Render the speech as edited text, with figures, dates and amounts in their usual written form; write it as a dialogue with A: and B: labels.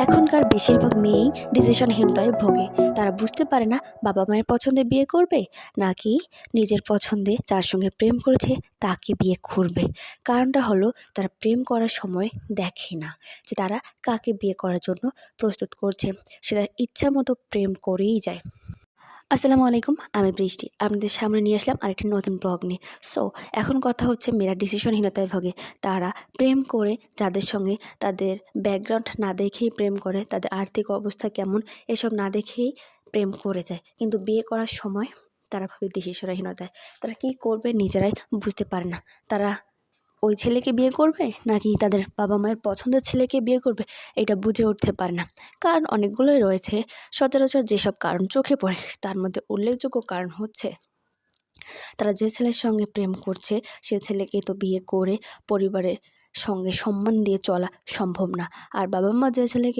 A: এখনকার বেশিরভাগ মেয়েই ডিসিশনহীনতায় ভোগে। তারা বুঝতে পারে না বাবা মায়ের পছন্দে বিয়ে করবে নাকি নিজের পছন্দে যার সঙ্গে প্রেম করেছে তাকে বিয়ে করবে। কারণটা হলো তারা প্রেম করার সময় দেখে না যে তারা কাকে বিয়ে করার জন্য প্রস্তুত করছে, সেটা ইচ্ছা মতো প্রেম করেই যায়। আসসালামু আলাইকুম, আমি বৃষ্টি আপনাদের সামনে নিয়ে আসলাম আরেকটি নতুন ব্লগ নিয়ে। সো এখন কথা হচ্ছে মেয়েরা ডিসিশনহীনতায় ভোগে। তারা প্রেম করে যাদের সঙ্গে তাদের ব্যাকগ্রাউন্ড না দেখেই প্রেম করে, তাদের আর্থিক অবস্থা কেমন এসব না দেখেই প্রেম করে যায়, কিন্তু বিয়ে করার সময় তারা ভাবে ডিসিশনহীনতায়। তারা কী করবে নিজেরাই বুঝতে পারে না। তারা ওই ছেলেকে বিয়ে করবে নাকি তাদের বাবা মায়ের পছন্দের ছেলেকে বিয়ে করবে, এটা বুঝে উঠতে পারে না। কারণ অনেকগুলোই রয়েছে। সচরাচর যেসব কারণ চোখে পড়ে তার মধ্যে উল্লেখযোগ্য কারণ হচ্ছে তারা যে ছেলের সঙ্গে প্রেম করছে সে ছেলেকে তো বিয়ে করে পরিবারের সঙ্গে সম্মান দিয়ে চলা সম্ভব না। আর বাবা মা যে ছেলেকে